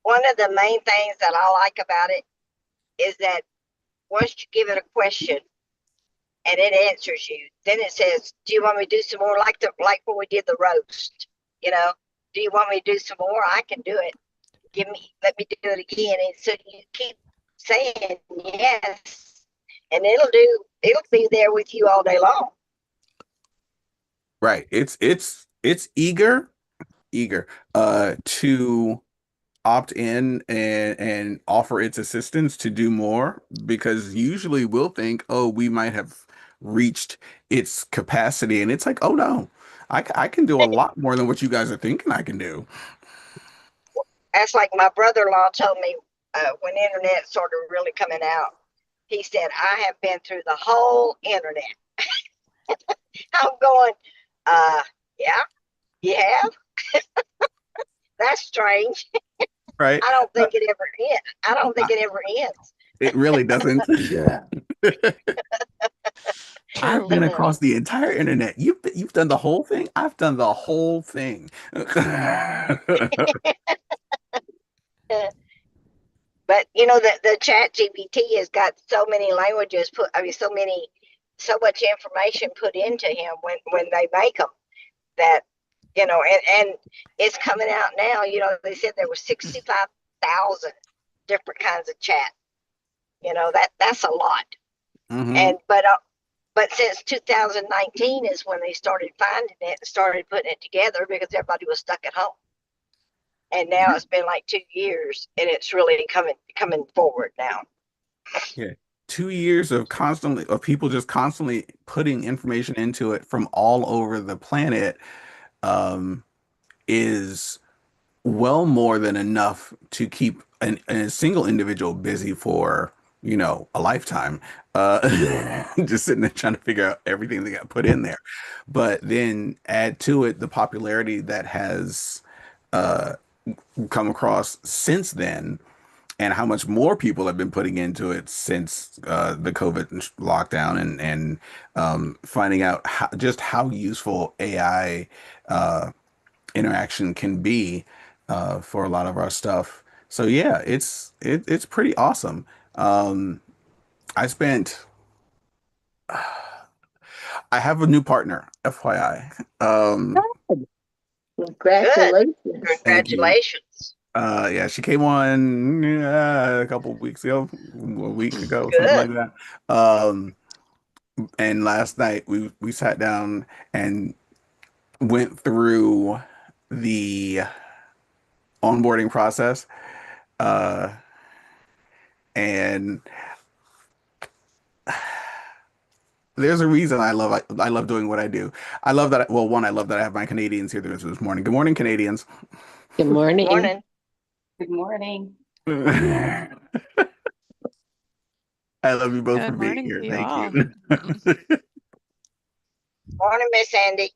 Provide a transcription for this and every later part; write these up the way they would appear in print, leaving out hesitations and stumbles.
one of the main things that I like about it is that once you give it a question and it answers you, then it says, "Do you want me to do some more?" Like when we did the roast, you know. Do you want me to do some more? I can do it. Let me do it again. And so you keep saying yes, and it'll be there with you all day long. Right. It's eager to opt in and offer its assistance to do more, because usually we'll think, oh, we might have reached its capacity, and it's like, oh no, I can do a lot more than what you guys are thinking I can do. That's like my brother-in-law told me when the internet started really coming out. He said, "I have been through the whole internet." I'm going, uh, yeah, you have? That's strange. Right. I don't think it ever ends. I don't think I- it ever ends. it really doesn't. Yeah. I've True. been across the entire internet. You've done the whole thing. I've done the whole thing. But the chat GPT has got so many languages so much information put into him when they make them, that and it's coming out now. They said there were 65,000 different kinds of chat. That's a lot. Hmm. And but since 2019 is when they started finding it and started putting it together, because everybody was stuck at home. And now it's been like 2 years, and it's really coming forward now. Yeah. 2 years of people just constantly putting information into it from all over the planet, um, is well more than enough to keep a single individual busy for, a lifetime. Just sitting there trying to figure out everything that got put in there. But then add to it the popularity that has uh, come across since then, and how much more people have been putting into it since the COVID lockdown, and finding out just how useful AI interaction can be for a lot of our stuff. So yeah, it's pretty awesome. Um, I spent I have a new partner, FYI. Good. Congratulations. Thank you. Congratulations. Yeah, she came on a couple of weeks ago, a week ago, something Good. like that. Um, and last night we sat down and went through the onboarding process. Uh, and there's a reason I love doing what I do. I love that. Well, one, I love that I have my Canadians here this morning. Good morning, Canadians. Good morning. Morning. Good morning. I love you both for Good being morning here. to you Thank all. you. Morning, Miss Andy.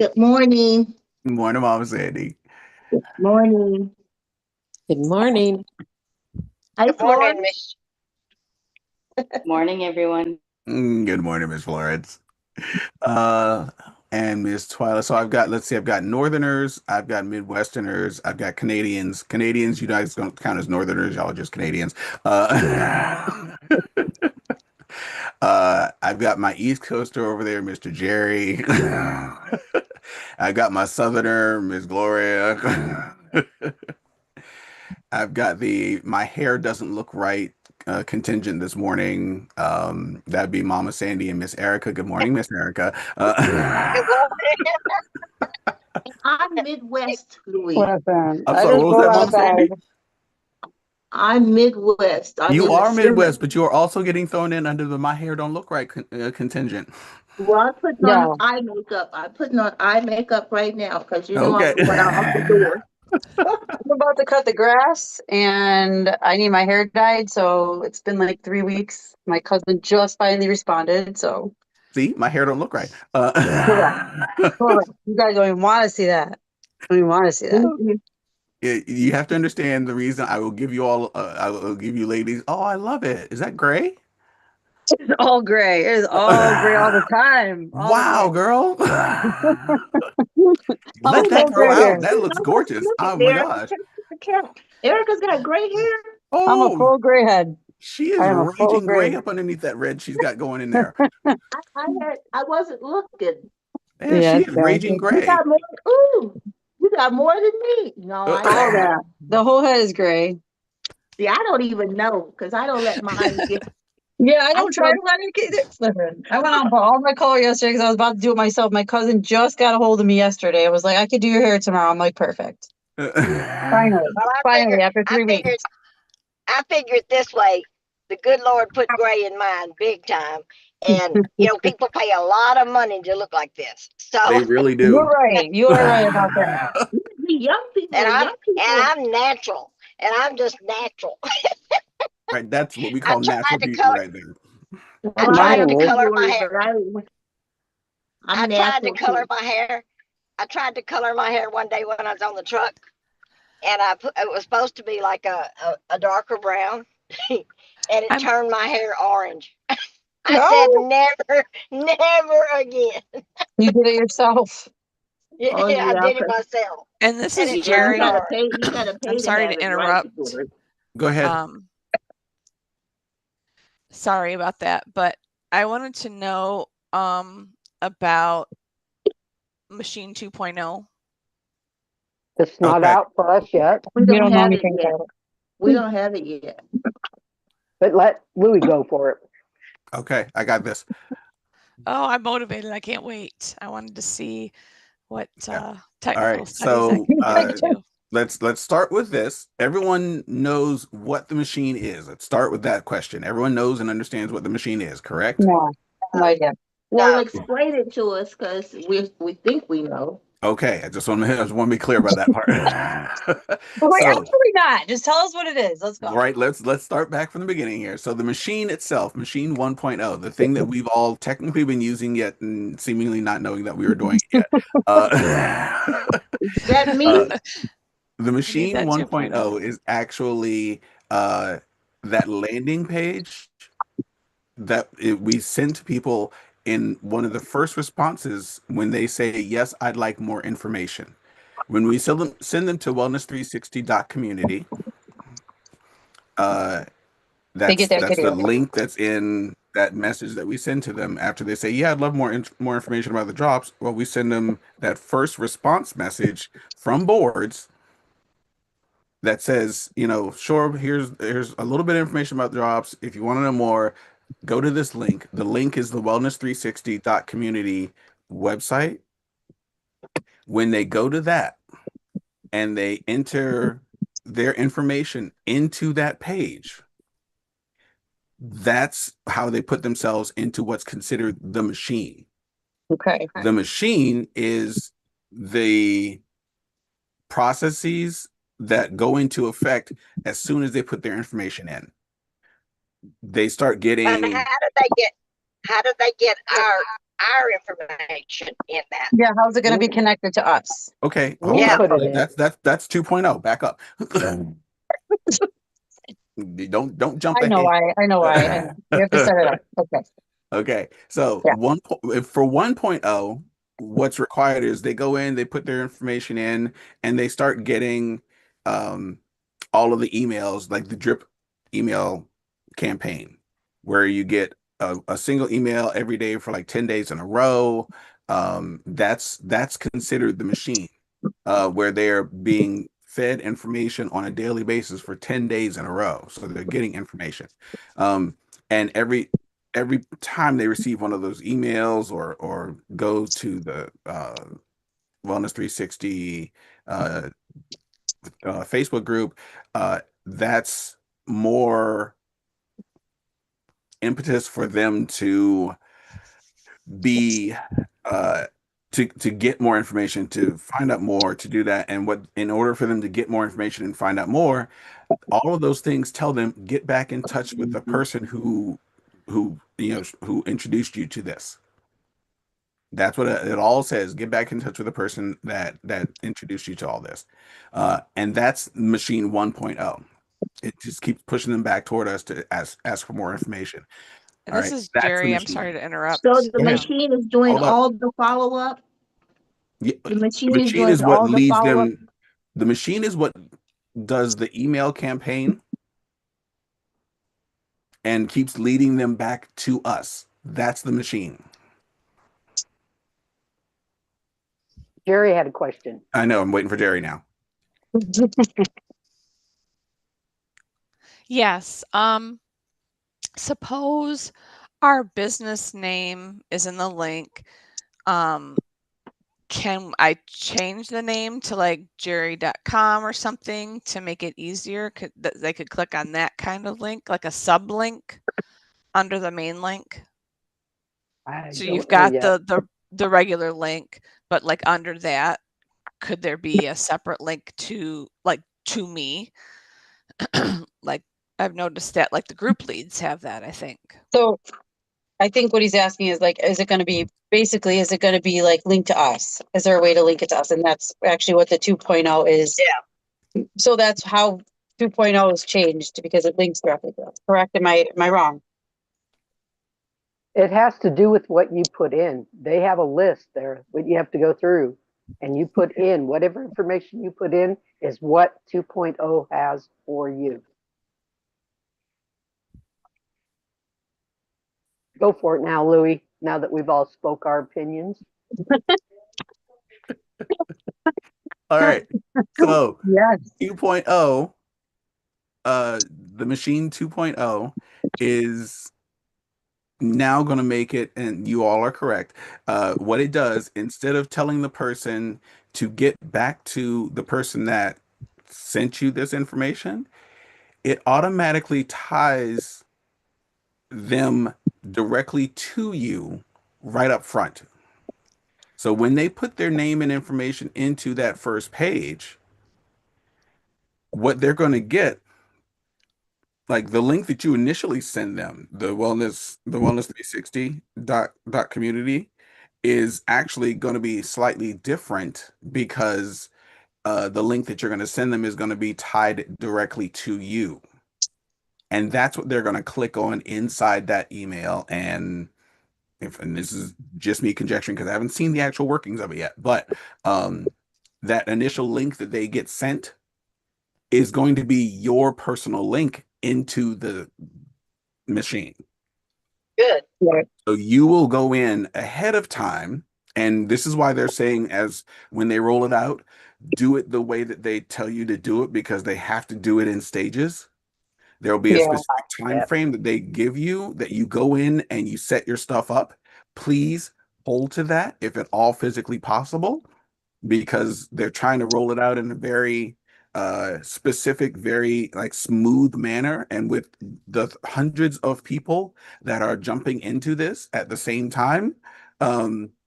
Good morning. Morning, Mama Sandy. Morning. Good morning. Hi, Good morning, Florence. Miss. Morning, everyone. Good morning, Miss Florence. Uh, and Miss Twyla. So I've got Northerners, I've got Midwesterners, I've got Canadians. Canadians, you guys don't count as Northerners, y'all are just Canadians. I've got my East Coaster over there, Mr. Jerry. I've got my Southerner, Miss Gloria. I've got the my hair doesn't look right contingent this morning. That'd be Mama Sandy and Miss Erica. Good morning, Miss Erica. Good morning. I'm Midwest, Louis. Listen, I'm I sorry, just what was rolled that, out Mama of bed. Sandy? I'm Midwest. I'm You in the are Simmons. Midwest, but you are also getting thrown in under the my hair don't look right contingent. Well, I'm putting on Yeah. eye makeup. I'm putting on eye makeup right now because I'm Okay. going out the door. I'm about to cut the grass and I need my hair dyed. So it's been like 3 weeks. My cousin just finally responded. So See, my hair don't look right. correct. Correct. You guys don't even want to see that. Don't even want to see that. Mhm. You have to understand the reason I will give you all, I will give you ladies. Oh, I love it. Is that gray? It's all gray. It is all gray all the time. All the Wow, time. girl. How Let much that more grow gray out. hair? That looks gorgeous. Look Oh at my there. gosh. Check the cat. Erica's got gray hair. I'm a Oh, full gray head. she is I am a full raging gray gray. up underneath that red she's got going in there. I wasn't looking. Yeah, Yeah, she it's is gray. raging You gray. got more. Ooh, you got more than me. No, I All don't. that. The whole head is gray. See, I don't even know because I don't let mine get. Yeah, I I don't try don't. to let it get. Listen, I went on for all my color yesterday because I was about to do it myself. My cousin just got a hold of me yesterday. I was like, I could do your hair tomorrow. I'm like, perfect. Finally, Well, finally, after I 3 figured, weeks. I figured this way. The good Lord put gray in mine big time. And, people pay a lot of money to look like this. So, They really You're do. right. You are right about that. The young people. and Young people. I'm natural. And I'm just natural. Right, that's what we I call natural tried to beauty color, right there. I Well, I tried am to Mine is. color my February, hair. but I'm I tried to natural color too. my hair. I tried to color my hair one day when I was on the truck. And it was supposed to be like a darker brown. And it I'm turned my hair orange. I said, No, never, never again. you did it yourself. Yeah, Oh I yeah, did it 'cause myself. and this And is it yeah, turned Jerry. orange. you gotta I'm pay to sorry have to it right to do interrupt. it. Go ahead. Sorry about that, but I wanted to know about Machine 2.0. It's not Okay. out for us yet, We You don't don't know have it anything yet. about it. We don't have it yet. but let Louis go for it. Okay, I got this. Oh, I'm motivated. I can't wait. I wanted to see what Yeah. All technical right. studies I So can do. let's start with this. Everyone knows what the machine is. Let's start with that question. Everyone knows and understands what the machine is, correct? No, no idea. Well, No, explain it to us because we think we know. Okay, I just want to be clear about that part. But wait, So, actually not. Just tell us what it is. Let's go. right, let's start back from the beginning here. So the machine itself, machine 1.0, the thing that we've all technically been using yet and seemingly not knowing that we were doing it yet. Is that me? The I need machine that 1.0 2.0. is actually that landing page we send to people in one of the first responses when they say, yes, I'd like more information. When we send them to wellness360.community, They get that that's the video. link that's in that message that we send to them after they say, yeah, I'd love more information about the drops. Well, we send them that first response message from boards that says, sure, here's a little bit of information about the drops. If you want to know more, go to this link. The link is the wellness360.community website. When they go to that and they enter their information into that page, that's how they put themselves into what's considered the machine. Okay. The machine is the processes that go into effect as soon as they put their information in. They start but getting how did they get our information in that? Yeah, how's it going to be connected to us? okay. We Hold Yeah. put up. it in. That's 2.0. Back up. Don't jump I know ahead. why. I know why. I know. You have to set it up. Okay. Okay, so Yeah. for 1.0, what's required is they go in, they put their information in, and they start getting all of the emails, like the drip email campaign, where you get a single email every day for like 10 days in a row. That's considered the machine, where they're being fed information on a daily basis for 10 days in a row. So they're getting information. And every time they receive one of those emails or go to the Wellness 360 Facebook group, that's more impetus for them to be to get more information, to find out more, to do that. And in order for them to get more information and find out more, all of those things tell them get back in touch with the person who introduced you to this. That's what it all says. Get back in touch with the person that introduced you to all this. And that's machine 1.0. It just keeps pushing them back toward us to ask for more information. And All this right. is That's the Jerry. I'm machine. sorry to interrupt. So the Okay. machine is doing Hold up. all the follow up. Yeah, The the machine is machine doing is what all the leads follow up. them. The machine is what does the email campaign and keeps leading them back to us. That's the machine. Jerry had a question. I know. I'm waiting for Jerry now. Yes. Suppose our business name is in the link. Can I change the name to like jerry.com or something to make it easier? They could click on that kind of link, like a sublink under the main link. So you've got the regular link, but like under that, could there be a separate link to me? Like I've noticed that like the group leads have that, I think. So I think what he's asking is like, is it going to be like linked to us? Is there a way to link it to us? And that's actually what the 2.0 is. Yeah. So that's how 2.0 has changed because it links directly to us. Correct? Am I wrong? It has to do with what you put in. They have a list there that you have to go through, and you put in whatever information you put in is what 2.0 has for you. Go for it now, Louie, now that we've all spoke our opinions. All right. So Yes. 2.0, the machine 2.0 is now going to make it, and you all are correct. What it does, instead of telling the person to get back to the person that sent you this information, it automatically ties them directly to you right up front. So when they put their name and information into that first page, what they're going to get, like the link that you initially send them, the wellness 360 dot community, is actually going to be slightly different because the link that you're going to send them is going to be tied directly to you. And that's what they're going to click on inside that email. And this is just me conjecturing because I haven't seen the actual workings of it yet, but that initial link that they get sent is going to be your personal link into the machine. Good. So you will go in ahead of time, and this is why they're saying, as when they roll it out, do it the way that they tell you to do it, because they have to do it in stages. There'll be a specific time frame that they give you that you go in and you set your stuff up. Please hold to that if at all physically possible, because they're trying to roll it out in a very specific, very like smooth manner. And with the hundreds of people that are jumping into this at the same time,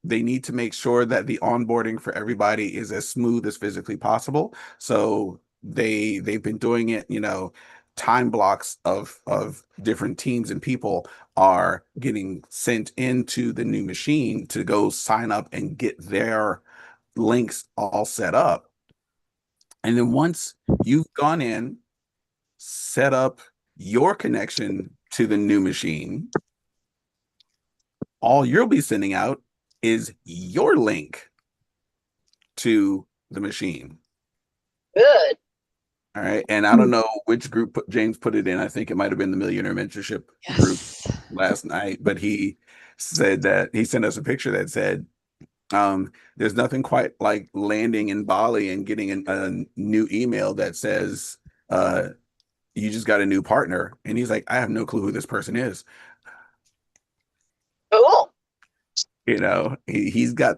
they need to make sure that the onboarding for everybody is as smooth as physically possible. So they've been doing it, time blocks of different teams and people are getting sent into the new machine to go sign up and get their links all set up. And then once you've gone in, set up your connection to the new machine, all you'll be sending out is your link to the machine. Good. All right. And I don't know which group James put it in. I think it might have been the Millionaire Mentorship group last night, but he said that he sent us a picture that said, there's nothing quite like landing in Bali and getting a new email that says, you just got a new partner. And he's like, I have no clue who this person is. Cool. He's got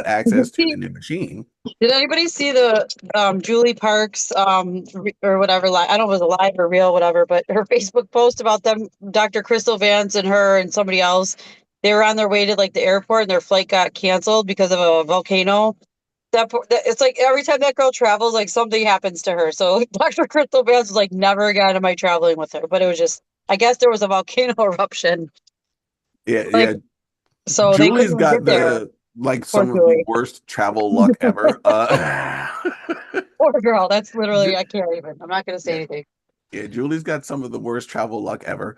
access to the new machine. Did anybody see the Julie Parks or whatever? I don't know if it was a live or real, whatever, but her Facebook post about them, Dr. Crystal Vance and her and somebody else, they were on their way to like the airport and their flight got canceled because of a volcano. It's like every time that girl travels, like something happens to her. So Dr. Crystal Vance was like, never again am I traveling with her. But it was just, I guess there was a volcano eruption. Yeah, like, yeah. So Julie's they got there. some of the worst travel luck ever. Poor girl. That's literally, I can't even. I'm not going to say anything. Yeah, Julie's got some of the worst travel luck ever.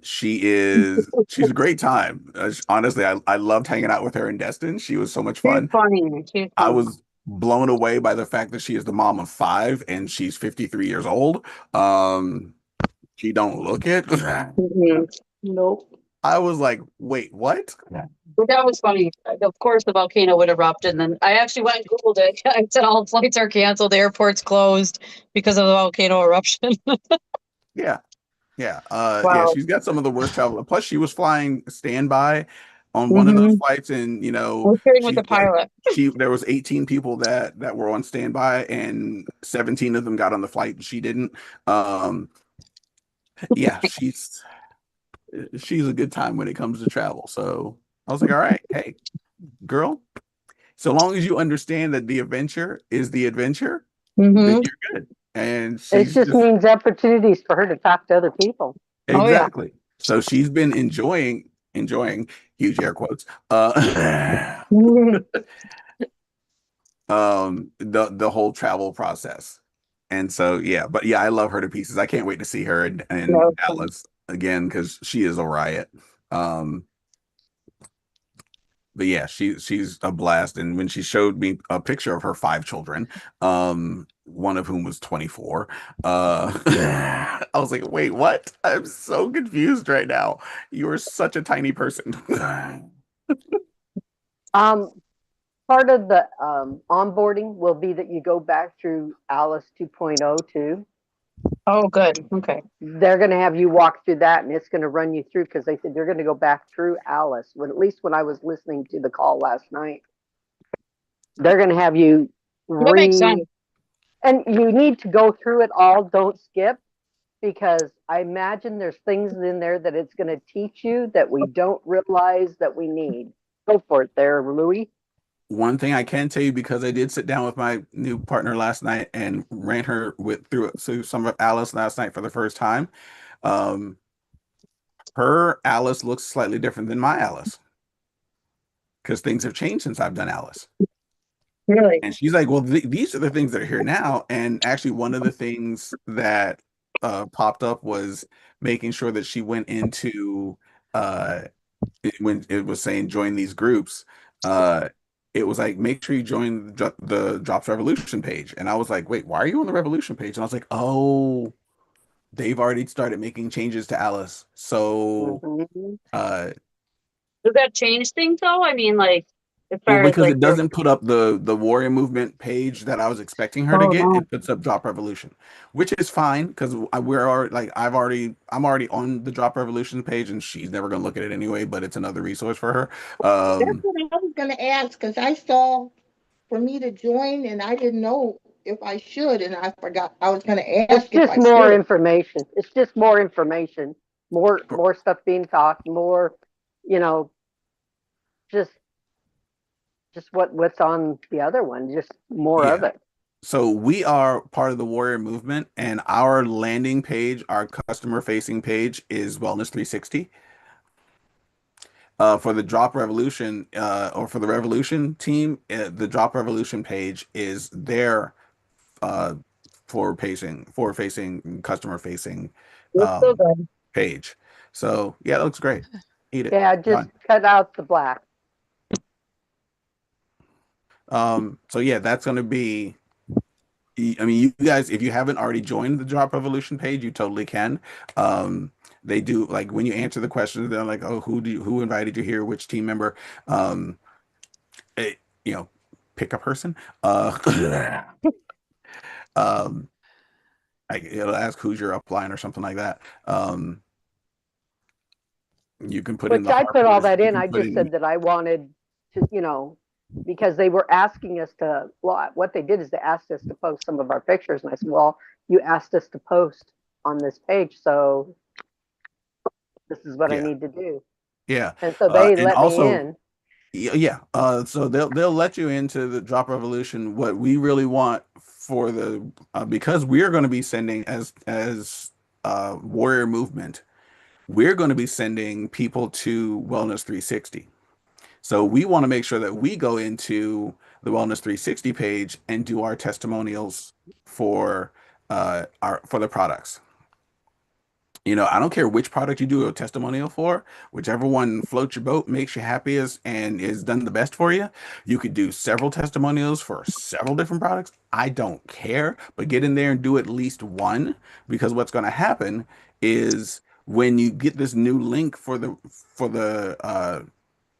She's a great time. Honestly, I loved hanging out with her in Destin. She was so much fun. She's funny. I was blown away by the fact that she is the mom of 5 and she's 53 years old. She don't look it. Mhm. Nope. I was like, wait, what? But that was funny. Of course, the volcano would erupt, and then I actually went and Googled it. I said all flights are canceled, the airport's closed because of the volcano eruption. Yeah. Yeah. Yeah, Wow. she's got some of the worst travel. Plus, she was flying standby on one of those Mm-hmm. flights, and I was sharing with the pilot. there was 18 people that were on standby, and 17 of them got on the flight, and she didn't. Um, yeah, she's a good time when it comes to travel. So I was like, all right, hey, girl, so long as you understand that the adventure is the adventure, then Mm-hmm. you're good. And It she's just just means opportunities for her to talk to other people. Oh yeah. exactly. So she's been enjoying huge air quotes Mhm. the whole travel process. And so yeah, but yeah, I love her to pieces. I can't wait to see her and No. Alice again because she is a riot. Um but yeah, she's a blast. And when she showed me a picture of her 5 children, one of whom was 24, I was like, wait, what? I'm so confused right now. You are such a tiny person. Um, Part of the onboarding will be that you go back through Alice 2.0 too. Oh, good. Okay. They're going to have you walk through that, and it's going to run you through because they said you're going to go back through Alice. When at least when I was listening to the call last night, they're going to have you That makes sense. and you need to go through it all. Don't skip because I imagine there's things in there that it's going to teach you that we don't realize that we need. Go for it, there, Louis. One thing I can tell you, because I did sit down with my new partner last night and ran her through some of Alice last night for the first time. Um, her Alice looks slightly different than my Alice because things have changed since I've done Alice. Really. And she's like, well, these are the things that are here now. And actually, one of the things that popped up was making sure that she went into when it was saying join these groups. Uh, it was like, make sure you join the Drops Revolution page. And I was like, wait, why are you on the Revolution page? And I was like, oh, they've already started making changes to Alice. So, Mm-hmm. Does that change things though? I mean, like, as well, far as because like it your. doesn't put up the Warrior Movement page that I was expecting her to Oh get, no. it puts up Drop Revolution, which is fine because we're already like I'm already on the Drop Revolution page, and she's never gonna look at it anyway. But it's another resource for her. That's what I was gonna ask, because I saw for me to join and I didn't know if I should, and I forgot. I was gonna It's ask if just I more should. information. It's just more information, more stuff being talked, more, you know, just what's on the other one, just more of Yeah. it. So we are part of the Warrior Movement, and our landing page, our customer-facing page, is Wellness 360. For the Drop Revolution, or for the Revolution team, the Drop Revolution page is their uh, forward-facing, customer-facing It's so um, good. page. So yeah, that looks great. Eat it. Yeah, just Fun. cut out the black. So yeah, that's going to be. I mean, you guys, if you haven't already joined the Drop Revolution page, you totally can. They do like when you answer the questions, they're like, "Oh, who invited you here? Which team member?" Um, it, you know, pick a person. Um, it'll ask who's your upline or something like that. You can put in Which the I put all Harpers. that You in. can I put just in said that I wanted to, because they were asking us to, well, what they did is they asked us to post some of our pictures. And I said, well, you asked us to post on this page. So this is what I yeah, need to do. yeah, And so they and let me also in. yeah. So they'll let you into the Drop Revolution. What we really want for the because we are going to be sending as Warrior Movement, we're going to be sending people to Wellness 360. So we want to make sure that we go into the Wellness 360 page and do our testimonials for our for the products. You know, I don't care which product you do a testimonial for, whichever one floats your boat, makes you happiest, and is done the best for you. You could do several testimonials for several different products. I don't care, but get in there and do at least one, because what's going to happen is when you get this new link for the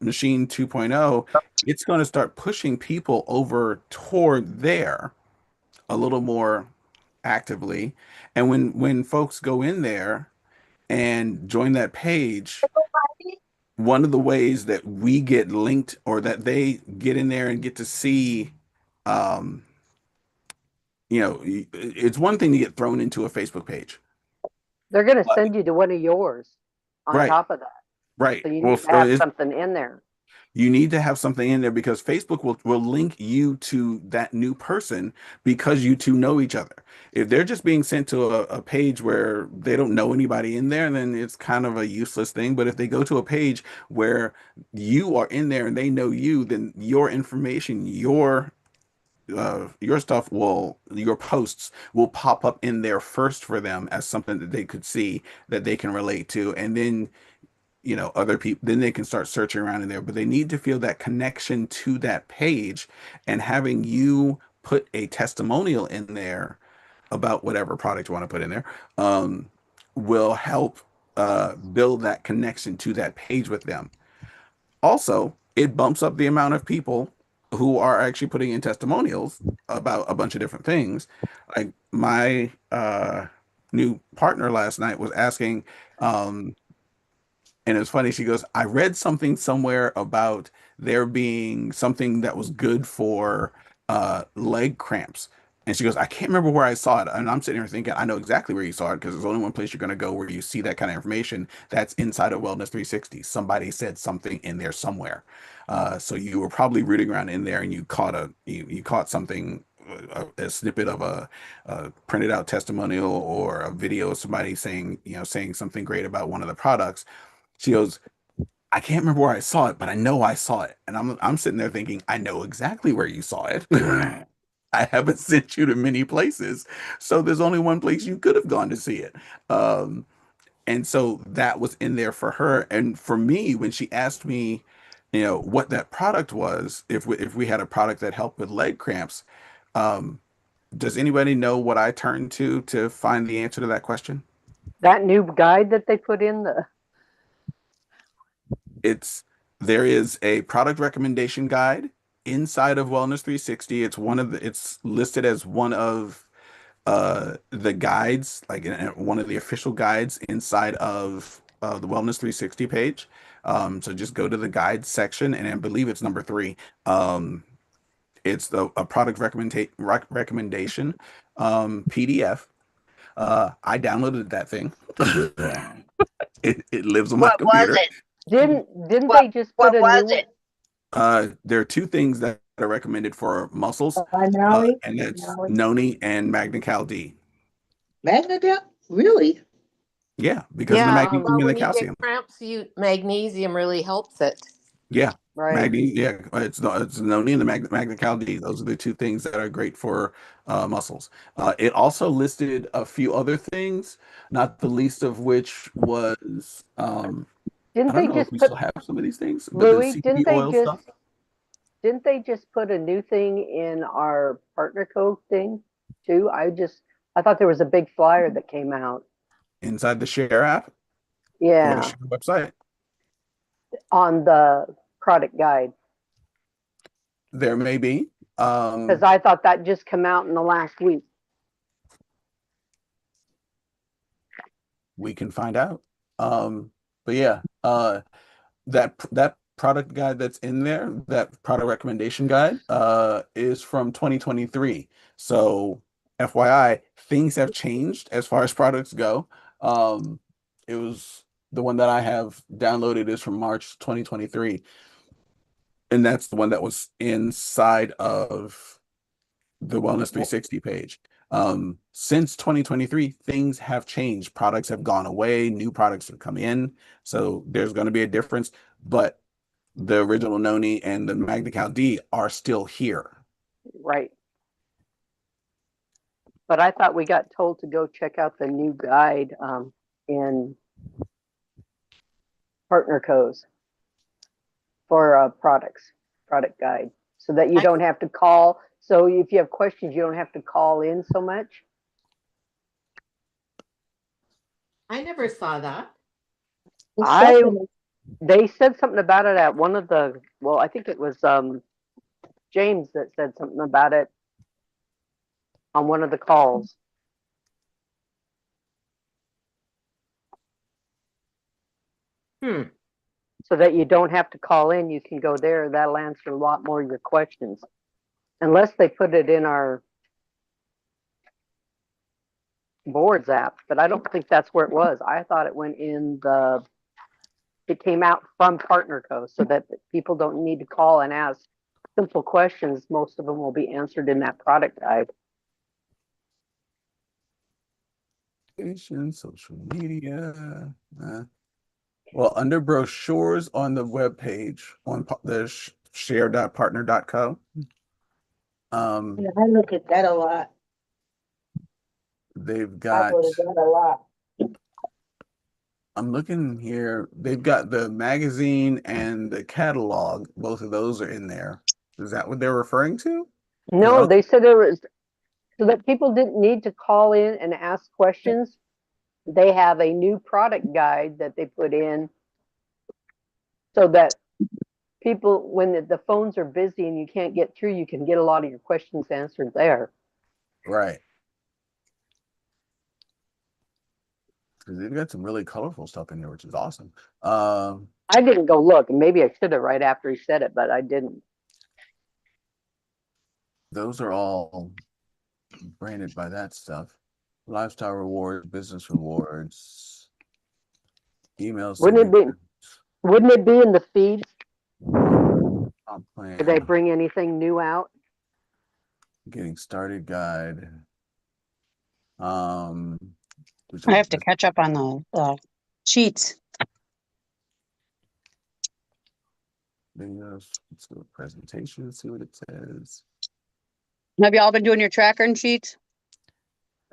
machine 2.0, it's going to start pushing people over toward there a little more actively. And when folks go in there and join that page, one of the ways that we get linked, or that they get in there and get to see, um, it's one thing to get thrown into a Facebook page. They're going to But- send you to one of yours on Right, top of that. right. So you Well, need to have something in there. you need to have something in there because Facebook will link you to that new person because you two know each other. If they're just being sent to a page where they don't know anybody in there, then it's kind of a useless thing. But if they go to a page where you are in there and they know you, then your information, your stuff your posts will pop up in there first for them as something that they could see, that they can relate to, and then other people, then they can start searching around in there. But they need to feel that connection to that page, and having you put a testimonial in there about whatever product you want to put in there, um, will help build that connection to that page with them. Also, it bumps up the amount of people who are actually putting in testimonials about a bunch of different things. Like my new partner last night was asking, and it was funny. She goes, I read something somewhere about there being something that was good for leg cramps. And she goes, I can't remember where I saw it. And I'm sitting here thinking, I know exactly where you saw it, because there's only one place you're going to go where you see that kind of information. That's inside of Wellness 360. Somebody said something in there somewhere. So you were probably rooting around in there, and you caught something, a snippet of a printed out testimonial or a video of somebody saying something great about one of the products. She goes, I can't remember where I saw it, but I know I saw it. And I'm sitting there thinking, I know exactly where you saw it. I haven't sent you to many places. So there's only one place you could have gone to see it. Um, and so that was in there for her. And for me, when she asked me, what that product was, if we had a product that helped with leg cramps, um, does anybody know what I turned to find the answer to that question? That new guide that they put in It's There is a product recommendation guide inside of Wellness 360. It's listed as one of the guides, like one of the official guides inside of the Wellness 360 page. So just go to the guide section, and I believe it's number 3. It's a product recommendation PDF. I downloaded that thing. It lives on my What was computer. it? didn't What they just what put a was new it? There are two things that are recommended for muscles, Finale, and that's finale. noni and magnecal D. Magnadel? Really? Yeah, because of the Yeah, magnesium well, and the when you get calcium. cramps, magnesium really helps it. Yeah, right? Yeah, it's noni and the magnecal D. Those are the two things that are great for muscles. It also listed a few other things, not the least of which was I Didn't don't they know if just we put still have some of these things, but the Louis? CBD oil stuff. Didn't they just put a new thing in our partner code thing too? I thought there was a big flyer that came out. Inside the Share app or the Yeah, Share website. on the product guide, There may be. because I thought that just came out in the last week. We can find out. But yeah, that product guide that's in there, that product recommendation guide, is from 2023. So FYI, things have changed as far as products go. It was the one that I have downloaded is from March 2023, and that's the one that was inside of the Wellness 360 page. Since 2023, things have changed. Products have gone away, new products have come in. So there's going to be a difference, but the original Noni and the Magna D are still here. Right. But I thought we got told to go check out the new guide. in partner codes for product guide, so that you don't have to call. So if you have questions, you don't have to call in so much. I never saw that. They said something about it at one of the, well, I think it was James that said something about it on one of the calls. So that you don't have to call in, you can go there. That'll answer a lot more of your questions. Unless they put it in our boards app, but I don't think that's where it was. I thought it went in it came out from PartnerCo, so that people don't need to call and ask simple questions. Most of them will be answered in that product guide. Social media. Well, under brochures on the web page on the share.partner.co. Yeah, I look at that a lot. They've I got, go to that a lot. I'm looking here, they've got the magazine and the catalog. Both of those are in there. Is that what they're referring to? No, they said there was, so that people didn't need to call in and ask questions. They have a new product guide that they put in so that people, when the phones are busy and you can't get through, you can get a lot of your questions answered there. Right. Because they've got some really colorful stuff in there, which is awesome. I didn't go look, and maybe I should have right after he said it, but I didn't. Those are all branded by that stuff. Lifestyle rewards, business rewards, emails. Wouldn't it be in the feeds? Plan. Did they bring anything new out? Getting started guide. I have to catch up on the sheets. Videos. Let's do a presentation, see what it says. Have you all been doing your tracker and sheets?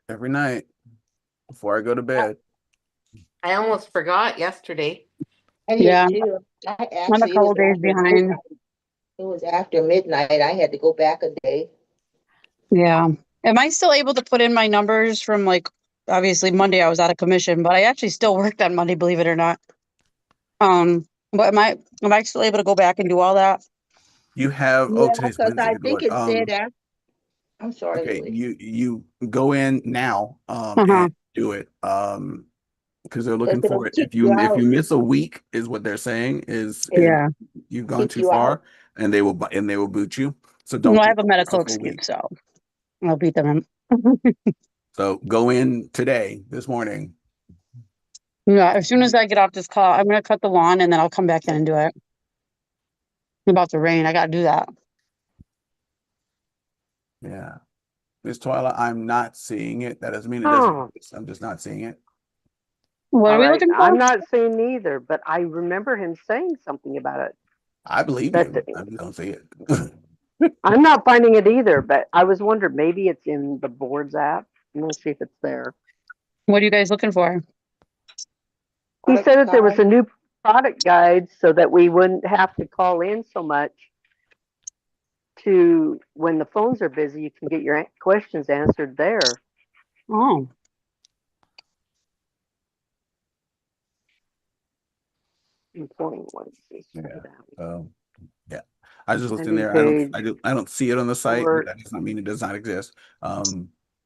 Every night before I go to bed. I almost forgot yesterday. I did Yeah. too. I'm a couple days behind. It was after midnight. I had to go back a day. Yeah. Am I still able to put in my numbers from, like, obviously Monday I was out of commission, but I actually still worked on Monday, believe it or not. But am I still able to go back and do all that? You have today's Wednesday. I think it said after. I'm sorry. Okay, Louis. you go in now and do it because they're looking for it. If you miss a week, is what they're saying is you've gone too far, and they will boot you. So don't. Well, I have a medical excuse, so I'll beat them in. So go in today, this morning. Yeah, as soon as I get off this call, I'm gonna cut the lawn and then I'll come back in and do it. It's about to rain. I gotta do that. Yeah. Miss Twyla, I'm not seeing it. That doesn't mean it doesn't exist. I'm just not seeing it. What are we looking for? I'm not seeing either, but I remember him saying something about it. I believe you. I just don't see it. I'm not finding it either, but I was wondering, maybe it's in the boards app. We'll see if it's there. What are you guys looking for? He said that there was a new product guide so that we wouldn't have to call in so much. To when the phones are busy, you can get your questions answered there. Oh. Important ones. Yeah. I just looked in there. I don't see it on the site, but that does not mean it does not exist. I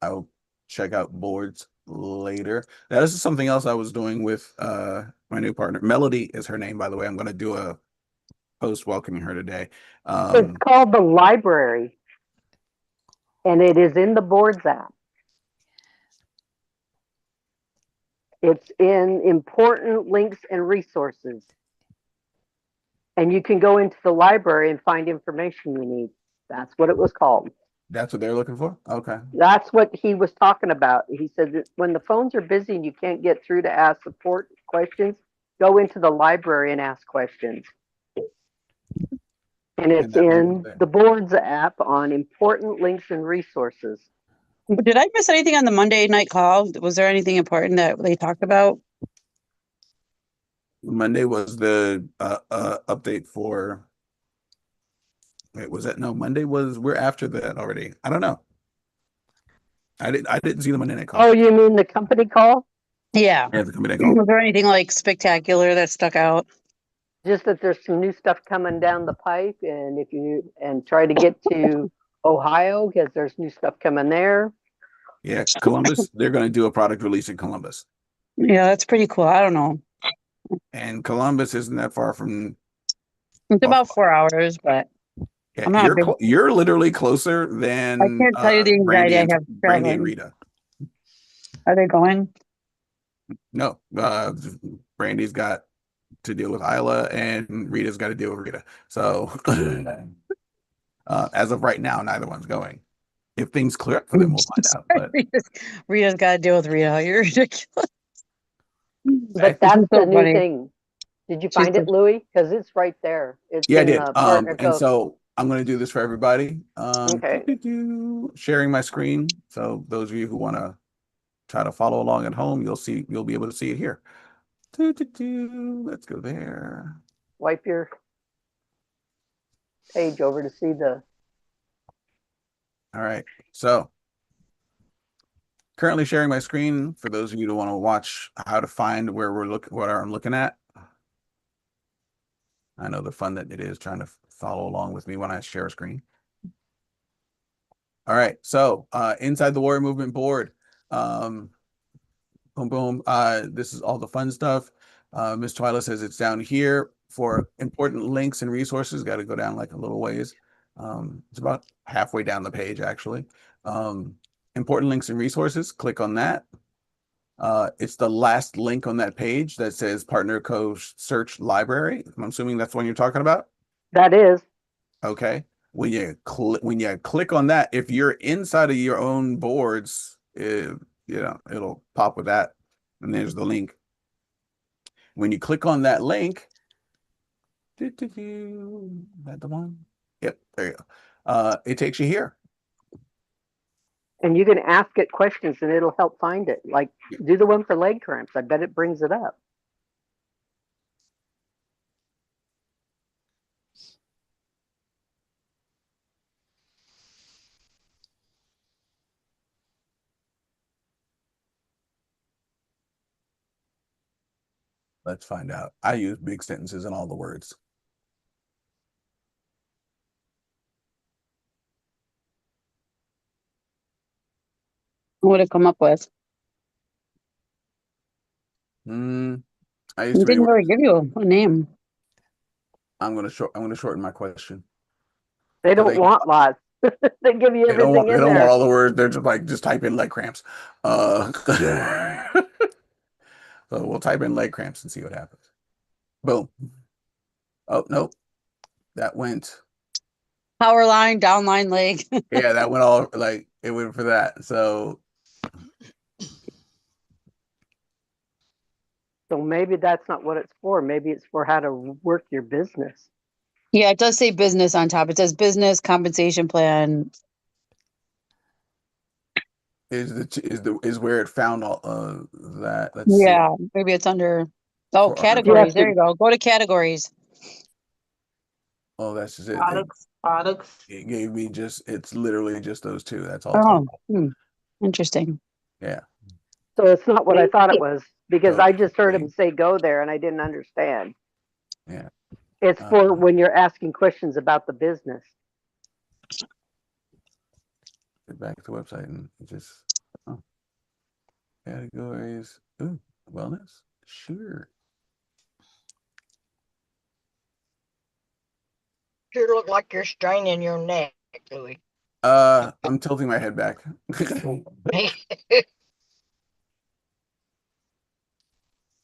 will check out boards later. That is something else I was doing with my new partner. Melody is her name, by the way. I'm going to do a post welcoming her today. It's called the library, and it is in the boards app. It's in important links and resources. And you can go into the library and find information you need. That's what it was called. That's what they're looking for? Okay. That's what he was talking about. He said that when the phones are busy and you can't get through to ask support questions, go into the library and ask questions. And it's in the boards app on important links and resources. Did I miss anything on the Monday night call? Was there anything important that they talked about? Monday was the update for. Wait, was that no? Monday was we're after that already. I don't know. I didn't see the Monday night call. Oh, you mean the company call? Yeah. Yeah, the company night call. Was there anything like spectacular that stuck out? Just that there's some new stuff coming down the pipe, and if you try to get to Ohio because there's new stuff coming there. Yeah, Columbus. They're going to do a product release in Columbus, Yeah, that's pretty cool. I don't know. and Columbus isn't that far from. It's about Buffalo. 4 hours, but Yeah, I'm not big. you're literally closer I than can't tell you the Brandy anxiety I and have Brandy and traveling. Rita. Are they going? No, Brandy's got to deal with Isla, and Rita's got to deal with Rita. So, as of right now, neither one's going. If things clear up for them, we'll find out. But Rita's got to deal with Rita. You're ridiculous. But that's so the new funny. thing. Did you She's find it, Louis? Because it's right there. It's yeah, I in did. the partner And code. so I'm going to do this for everybody. Okay. Sharing my screen. So those of you who want to try to follow along at home, you'll be able to see it here. Let's go there. Wipe your page over to see the. All right. So currently sharing my screen for those of you who want to watch how to find where what I'm looking at. I know the fun that it is trying to follow along with me when I share a screen. All right. So inside the Warrior Movement board, boom, boom. This is all the fun stuff. Miss Twyla says it's down here for important links and resources. Got to go down like a little ways. It's about halfway down the page, actually. Important links and resources. Click on that. It's the last link on that page that says Partner Co Search Library. I'm assuming that's the one you're talking about. That is. Okay. When you click on that, if you're inside of your own boards, it'll pop with that, and there's the link. When you click on that link, that the one? Yep, there you go. It takes you here. And you can ask it questions and it'll help find it. Like do the one for leg cramps. I bet it brings it up. Let's find out. I use big sentences in all the words. What would it come up with? I It used to didn't read. really give you a name. I'm gonna shorten my question. They don't want lots. They give you everything They in don't want there. all the words. They're just type in leg cramps. So we'll type in leg cramps and see what happens. Boom. Oh, nope. That went. Power line, downline leg. Yeah, that went all like it went for that. So maybe that's not what it's for. Maybe it's for how to work your business. Yeah, it does say business on top. It says business compensation plan. is where it found all that. Let's Yeah, see. maybe it's under For categories. to- There you go. Go to categories. Oh, that's just it. Products. It gave me it's literally just those two. That's all. Oh, interesting. Yeah. So it's not what I thought it was because So, I just heard him say go there and I didn't understand. Yeah. It's for when you're asking questions about the business. Get back to the website and just categories. Ooh, wellness. Sure. Sure look like you're straining your neck, Louis. I'm tilting my head back.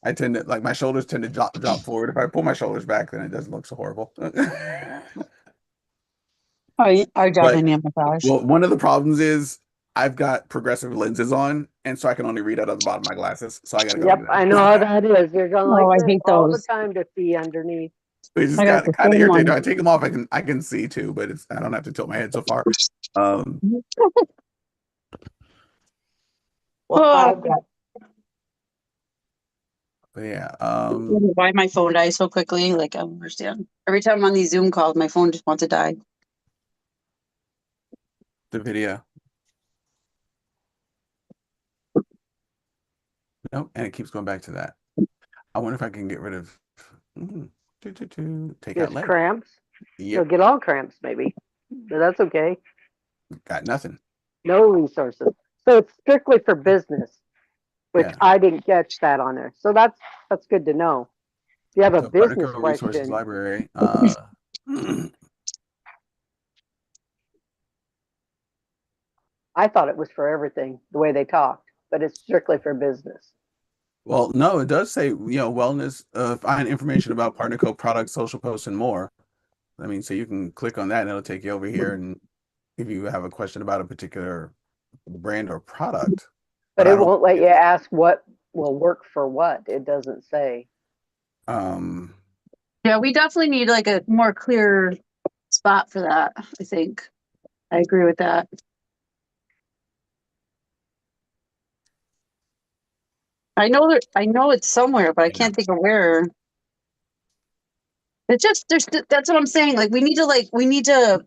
I tend to my shoulders tend to drop forward. If I pull my shoulders back, then it doesn't look so horrible. Our job massage. Well, one of the problems is I've got progressive lenses on, and so I can only read out of the bottom of my glasses. So I gotta go. Yep, I know how that is. You're going like I this hate all the those. time to see underneath. It's I got just the kind of same irritating. one. I take them off, I can see too, but I don't have to tilt my head so far. Well, I've got But yeah, Why my phone dies so quickly? Like, I don't understand. Every time I'm on these Zoom calls, my phone just wants to die. the video. Nope, and it keeps going back to that. I wonder if I can get rid of take out Just leg. cramps. You'll Yep, get all cramps maybe, but that's okay. got nothing. No resources. So it's strictly for business, which Yeah. I didn't catch that on there. So that's good to know. If you have a So Partner business Code Resources question, Library. I thought it was for everything, the way they talked, but it's strictly for business. Well, no, it does say, wellness, find information about Partner Code products, social posts, and more. I mean, so you can click on that and it'll take you over here. And if you have a question about a particular brand or product, But I it don't, won't let you ask what will work for what. It doesn't say. Yeah, we definitely need like a more clear spot for that, I think. I agree with that. I know it's somewhere, but I can't think of where. It's just that's what I'm saying. Like we need to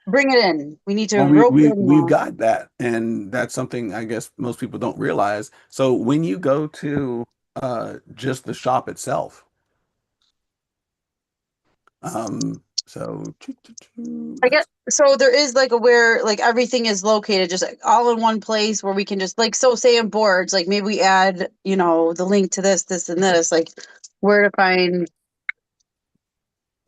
bring it in. We need to well, rope it in we've more. got that, and that's something I guess most people don't realize. So when you go to just the shop itself, so I get so there is like a where like everything is located just like all in one place where we can just like so say in boards like maybe we add the link to this and this like where to find.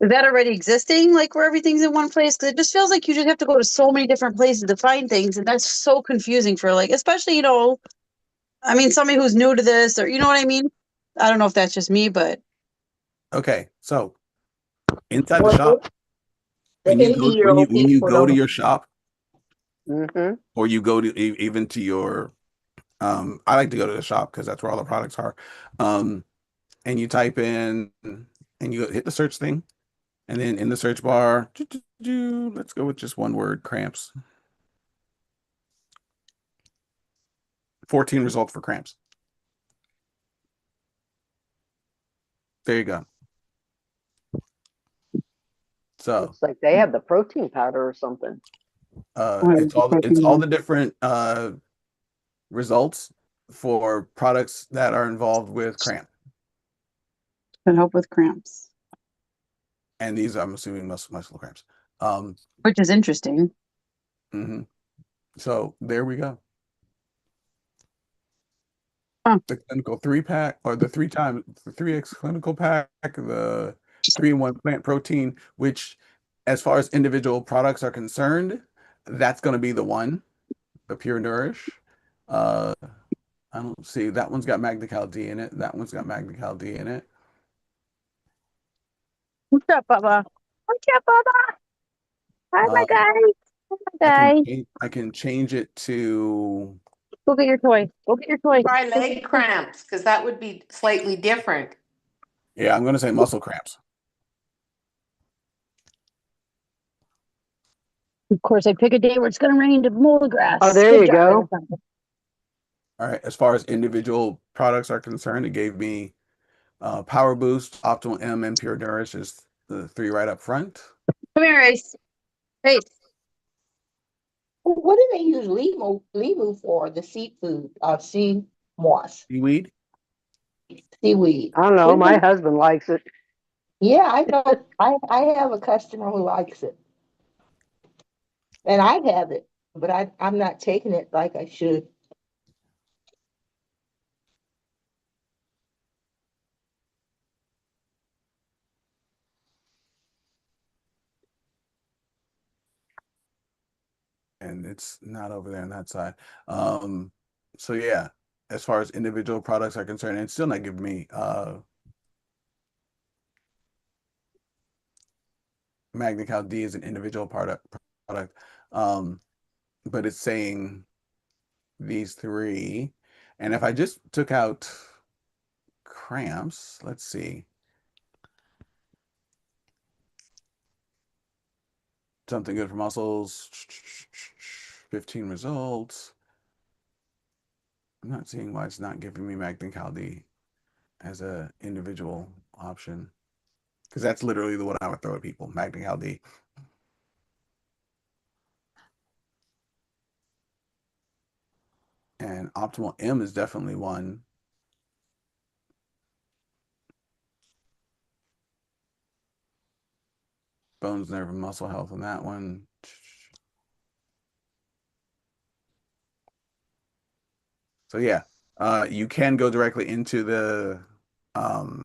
Is that already existing, like where everything's in one place? Because it just feels like you just have to go to so many different places to find things, and that's so confusing for like, especially I mean, somebody who's new to this, or you know what I mean. I don't know if that's just me, but okay, so inside the Well, shop, the when you go 80-year-old when you people go to don't. your shop, Mm-hmm. or you go to even to your, I like to go to the shop because that's where all the products are, and you type in and you hit the search thing. And then in the search bar, let's go with just one word, cramps. 14 results for cramps. There you go. So Looks like they have the protein powder or something. it's all the different results for products that are involved with cramp. can help with cramps, And these I'm assuming muscle cramps. which is interesting. Mhm. So there we go. Huh. The clinical 3-pack or the 3x clinical pack, the 3-in-1 plant protein, which as far as individual products are concerned, that's going to be the one, the Pure Nourish. I don't see that one's got Magnical D in it. That one's got Magnical D in it. What's up, Bubba? What's up, Bubba? Hi, my Um, guy. Hi, guy. I can change it to Go get your toy. Go get your toy. Try leg cramps, because that would be slightly different. I'm going to say muscle cramps. Of course, I pick a day where it's going to rain to mow the grass. Oh, there Good you job, go. Alexander. All right. As far as individual products are concerned, it gave me Power Boost, Optimal M, and Pure Nourish is the 3 right up front. Come here, Ace. Ace. What do they use limu for? The seafood, sea moss, Seaweed. seaweed. I don't know. What do My they- husband likes it. Yeah, I know. I have a customer who likes it, and I have it, but I'm not taking it like I should. And it's not over there on that side. So yeah, as far as individual products are concerned, it's still not giving me Magnical D as an individual product. But it's saying these 3. And if I just took out cramps, let's see. Something good for muscles, 15 results. I'm not seeing why it's not giving me Magnical D. as a individual option, because that's literally the one I would throw at people. Magna D. And optimal M is definitely one. Bones, nerve, and muscle health on that one. So yeah, you can go directly into the um,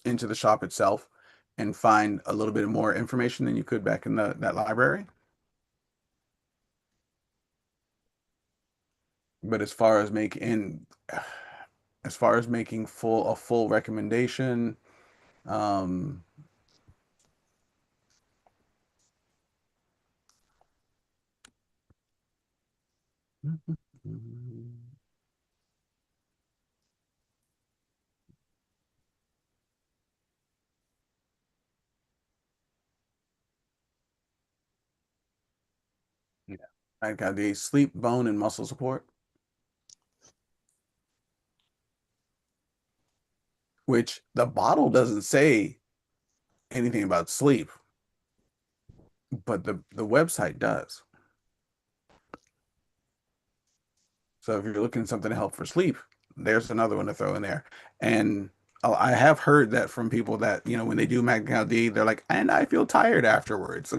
into the shop itself and find a little bit more information than you could back in that library. But as far as making a full recommendation, um, yeah, I got the sleep, bone, and muscle support, which the bottle doesn't say anything about sleep, but the website does. So if you're looking at something to help for sleep, there's another one to throw in there. And I have heard that from people that, when they do Magna D, they're like, and I feel tired afterwards.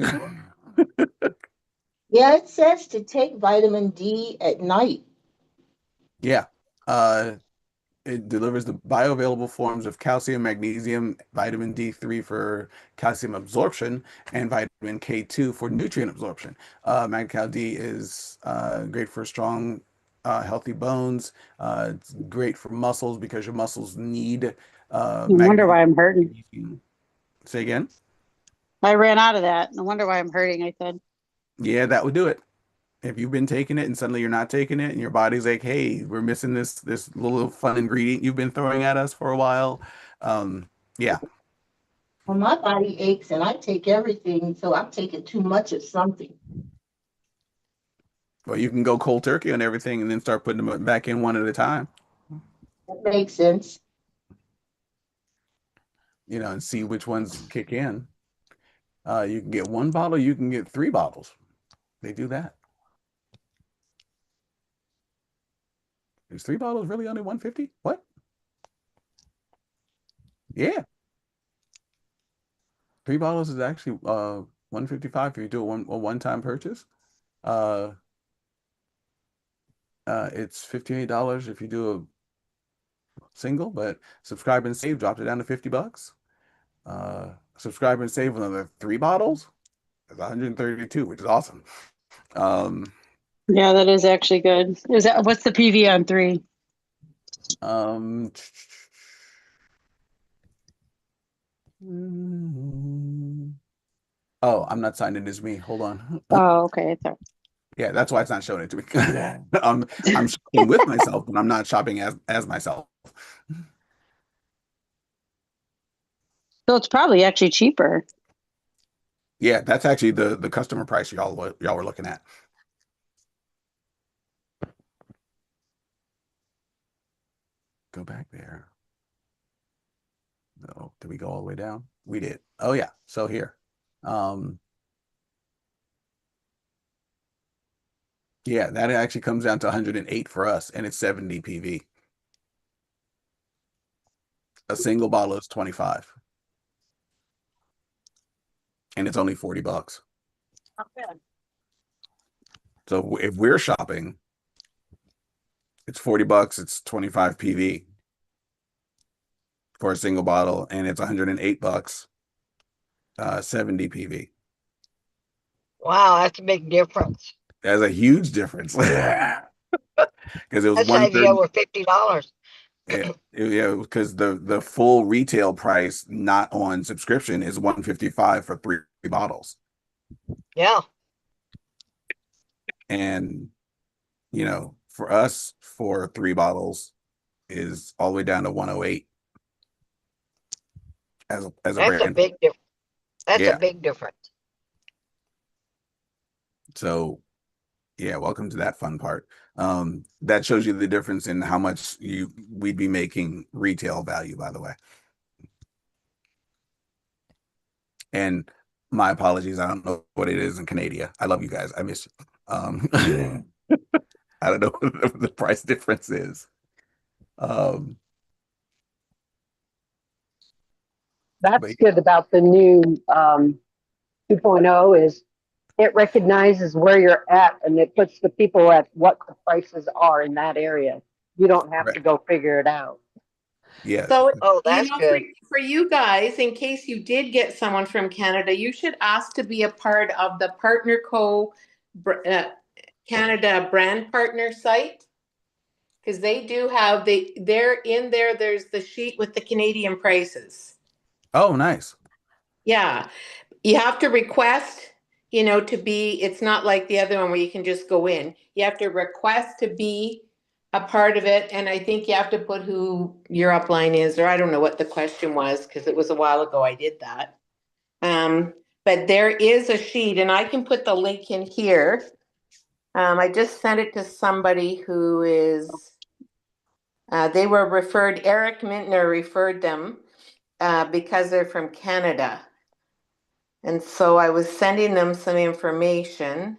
Yeah, it says to take vitamin D at night. Yeah. It delivers the bioavailable forms of calcium, magnesium, vitamin D3 for calcium absorption, and vitamin K2 for nutrient absorption. MagCal D is great for strong, healthy bones. It's great for muscles because your muscles need No wonder magnesium. why I'm hurting. Say again? I ran out of that. No wonder why I'm hurting, I said. Yeah, that would do it. If you've been taking it and suddenly you're not taking it and your body's like, hey, we're missing this little fun ingredient you've been throwing at us for a while. Yeah. Well, my body aches and I take everything, so I'm taking too much of something. Well, you can go cold turkey on everything and then start putting them back in one at a time, That makes sense. and see which ones kick in. You can get one bottle, you can get 3 bottles. They do that. Is 3 bottles really only 150? What? Yeah. 3 bottles is actually 155 if you do a one-time purchase. Uh it's $58 if you do a single, but subscribe and save dropped it down to $50. Subscribe and save another 3 bottles. It's 132, which is awesome. Yeah, that is actually good. What's the PV on 3? Um, oh, I'm not signed in as me. Hold on. Oh, okay. It's all right. Yeah, that's why it's not showing it to me. I'm shopping with myself, but I'm not shopping as myself. So it's probably actually cheaper. Yeah, that's actually the customer price y'all were looking at. Go back there. No, did we go all the way down? We did. Oh yeah. So here. Yeah, that actually comes down to 108 for us, and it's 70 PV. A single bottle is 25, and it's only $40. So if we're shopping, it's $40, it's 25 PV for a single bottle, and it's $108, 70 PV. Wow, that's a big difference. That's a huge difference. Because it was That saves you 130. over $50. Yeah, because the full retail price, not on subscription, is 155 for 3 bottles. Yeah. And for us, for 3 bottles is all the way down to 108 as a That's a brand. big difference. That's Yeah. a big difference. So Yeah, welcome to that fun part. That shows you the difference in how much we'd be making retail value, by the way. And my apologies, I don't know what it is in Canada. I love you guys. I miss you. I don't know what the price difference is. That's But good about the new 2.0 is it recognizes where you're at and it puts the people at what the prices are in that area. You don't have right. to go figure it out. Yes. So, Oh, you that's know, good. for you guys, in case you did get someone from Canada, you should ask to be a part of the Partner Co. Canada brand partner site. Because they do have, they're in there, there's the sheet with the Canadian prices. Oh, nice. Yeah, you have to request, you know, to be, it's not like the other one where you can just go in. You have to request to be a part of it, and I think you have to put who your upline is, or I don't know what the question was, because it was a while ago I did that. But there is a sheet, and I can put the link in here. I just sent it to somebody who is, they were referred, Eric Mintner referred them because they're from Canada. And so I was sending them some information.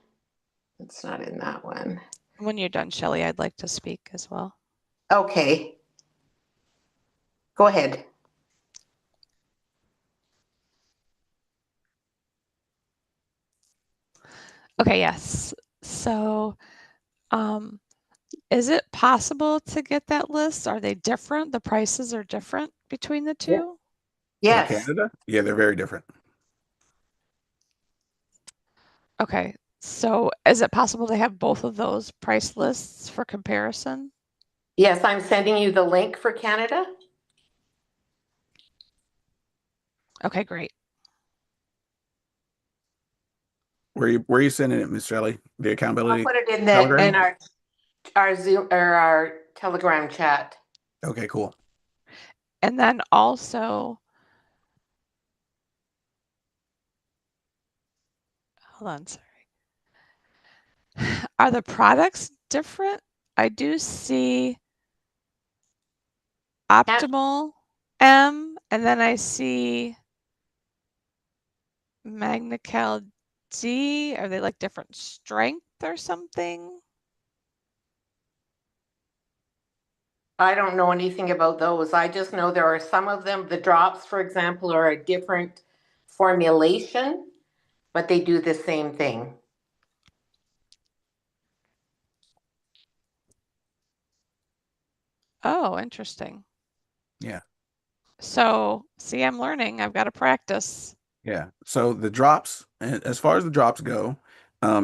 It's not in that one. When you're done, Shelley, I'd like to speak as well. Okay. Go ahead. Okay, yes. So, is it possible to get that list? Are they different? The prices are different between the two? For Yes. Canada? Yeah, they're very different. Okay, so is it possible to have both of those price lists for comparison? Yes, I'm sending you the link for Canada. Okay, great. Where are you sending it, Miss Shelley? The I'll accountability put it in Telegram? our Zoom or our Telegram chat. Okay, cool. And then also, hold on, sorry. Are the products different? I do see Optimal M, and then I see Magnical D. Are they like different strength or something? I don't know anything about those. I just know there are some of them, the drops, for example, are a different formulation, but they do the same thing. Oh, interesting. Yeah. So, see, I'm learning. I've got to practice. Yeah. So the drops, as far as the drops go,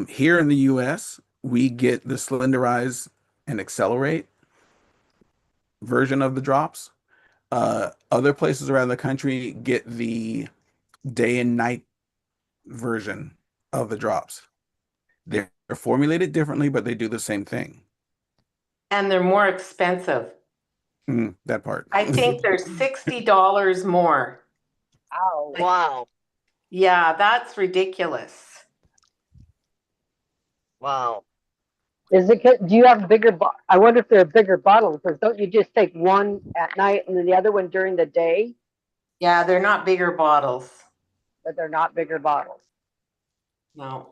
here in the US, we get the Slenderize and Accelerate version of the drops. Other places around the country get the day and night version of the drops. They're formulated differently, but they do the same thing. And they're more expensive. That part. I think they're $60 more. Ow. Wow. Yeah, that's ridiculous. Wow. Is it, do you have bigger, I wonder if they're a bigger bottle, because don't you just take one at night and then the other one during the day? Yeah, they're not bigger bottles. But they're not bigger bottles. No.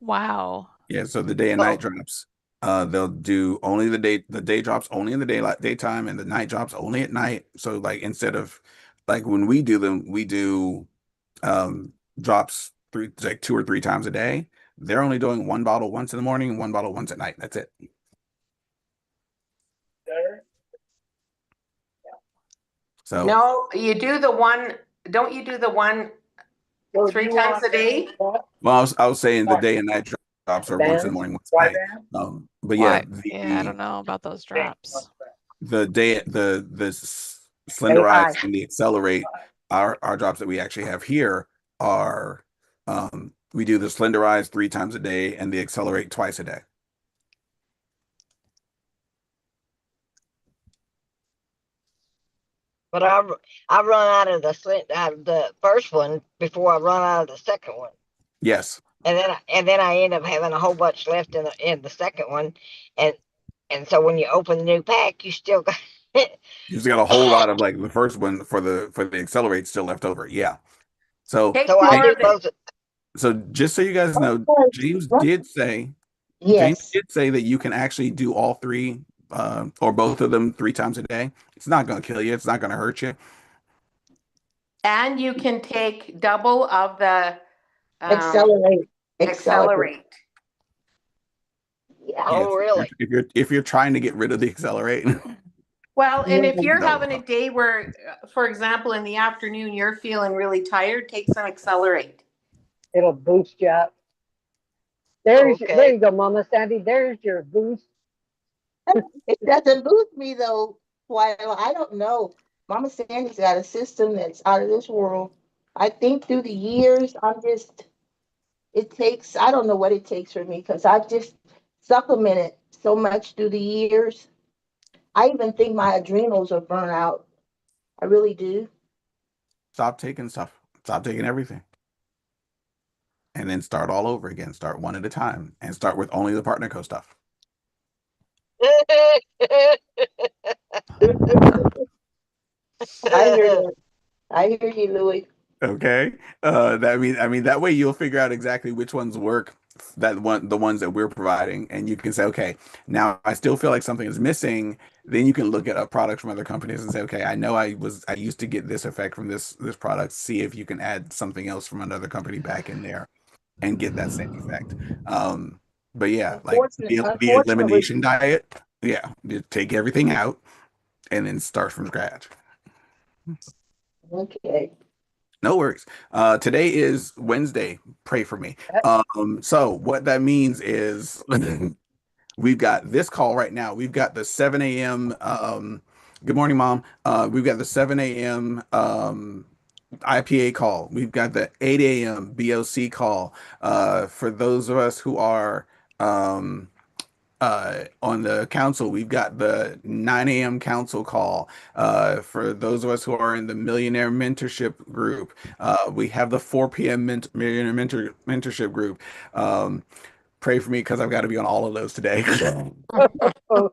Wow. Yeah, so the day and night drops, they'll do only the day drops only in the daytime, and the night drops only at night. So like instead of like when we do them, we do drops like 2 or 3 times a day. They're only doing one bottle once in the morning and one bottle once at night. That's it. So No, you do the one, don't you do the one So 3 times a day? well, I was saying the day and night drops are once in the morning, once at night. But yeah, Why? Yeah, I don't know about those drops. the Slenderize and the Accelerate, our drops that we actually have here are we do the Slenderize 3 times a day and the Accelerate twice a day. But I run out of the first one before I run out of the second one. Yes. and then I end up having a whole bunch left in the second one, and so when you open the new pack, you still got. You just got a whole lot of like the first one for the accelerate still left over. Yeah. So Take So I more do of the, both. so just so you guys know, James did say Yes, that you can actually do all three or both of them 3 times a day. It's not going to kill you. It's not going to hurt you. and you can take double of the accelerate. accelerate. Yeah. Yes, Oh, really? if you're trying to get rid of the accelerate. Well, and if you're No. having a day where, for example, in the afternoon, you're feeling really tired, take some accelerate. It'll boost you up. There Okay. you go, Mama Sandy. There's your boost. It doesn't boost me though. Why? I don't know. Mama Sandy's got a system that's out of this world. I think through the years, it takes, I don't know what it takes for me because I've just supplemented so much through the years. I even think my adrenals are burnt out. I really do. Stop taking stuff. Stop taking everything. And then start all over again. Start one at a time and start with only the partner co stuff. I hear you. I hear you, Louis. Okay. I mean that way you'll figure out exactly which ones work, the ones that we're providing, and you can say, okay, now I still feel like something is missing. Then you can look at products from other companies and say, okay, I know I used to get this effect from this product. See if you can add something else from another company back in there and get that same effect. But yeah, like the Unfortunately, elimination diet, yeah, you take everything out and then start from scratch. okay. No worries. Today is Wednesday. Pray for me. So what that means is we've got this call right now. We've got the 7 a.m. Good morning, Mom. We've got the 7 a.m. IPA call. We've got the 8 a.m. BOC call. For those of us who are on the council, we've got the 9 a.m. council call. For those of us who are in the Millionaire Mentorship group, we have the 4 p.m. Millionaire Mentorship group. Pray for me because I've got to be on all of those today. Oh,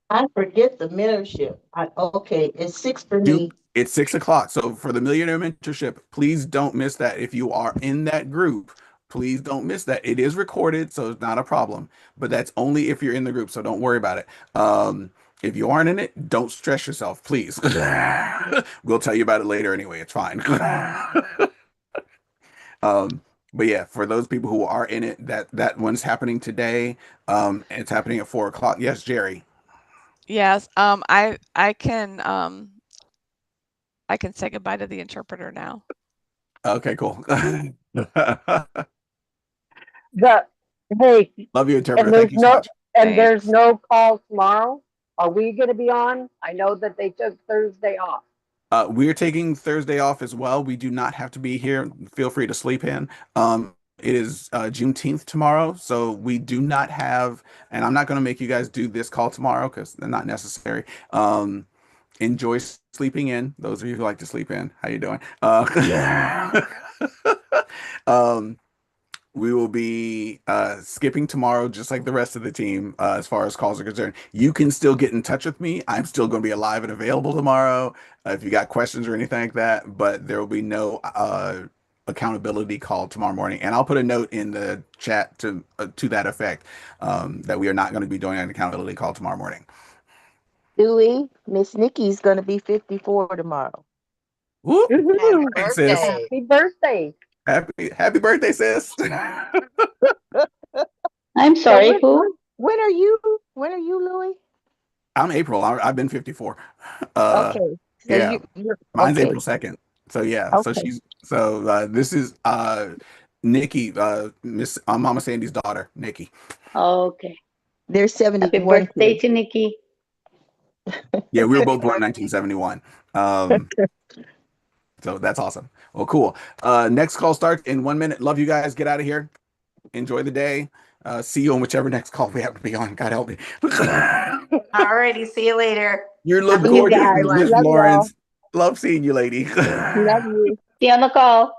I forget the mentorship. Okay, it's 6 for me. It's 6 o'clock. So for the Millionaire Mentorship, please don't miss that. If you are in that group, please don't miss that. It is recorded, so it's not a problem. But that's only if you're in the group, so don't worry about it. If you aren't in it, don't stress yourself, please. We'll tell you about it later anyway. It's fine. But yeah, for those people who are in it, that one's happening today. It's happening at 4 o'clock. Yes, Jerry. Yes. I can say goodbye to the interpreter now. Okay, cool. Hey, Love you, interpreter. and Thank you so much. there's no call tomorrow. Are we going to be on? I know that they took Thursday off. We're taking Thursday off as well. We do not have to be here. Feel free to sleep in. It is Juneteenth tomorrow, so we do not have, and I'm not going to make you guys do this call tomorrow because they're not necessary. Enjoy sleeping in. Those of you who like to sleep in, how you doing? Um, we will be skipping tomorrow, just like the rest of the team, as far as calls are concerned. You can still get in touch with me. I'm still going to be alive and available tomorrow if you got questions or anything like that. But there will be no accountability call tomorrow morning. And I'll put a note in the chat to that effect that we are not going to be doing an accountability call tomorrow morning. Louis, Miss Nikki's going to be 54 tomorrow. Whoop. Woohoo! Thanks, sis. Birthday. Happy birthday. Happy birthday, sis. I'm sorry, who? When are you? When are you, Louis? I'm April. I've been 54. Okay. So Yeah. you're Mine's okay. April 2nd. So yeah. Okay. This is Nikki, Miss Mama Sandy's daughter, Nikki. Okay. They're Happy 71 birthday kids. to Nikki. Yeah, we were both born in 1971. So that's awesome. Well, cool. Next call starts in 1 minute. Love you guys. Get out of here. Enjoy the day. See you on whichever next call we have to be on. God help me. All righty. See you later. You look See you gorgeous, guys. Miss Love y'all. Lawrence. Love seeing you, lady. Love you. See you on the call.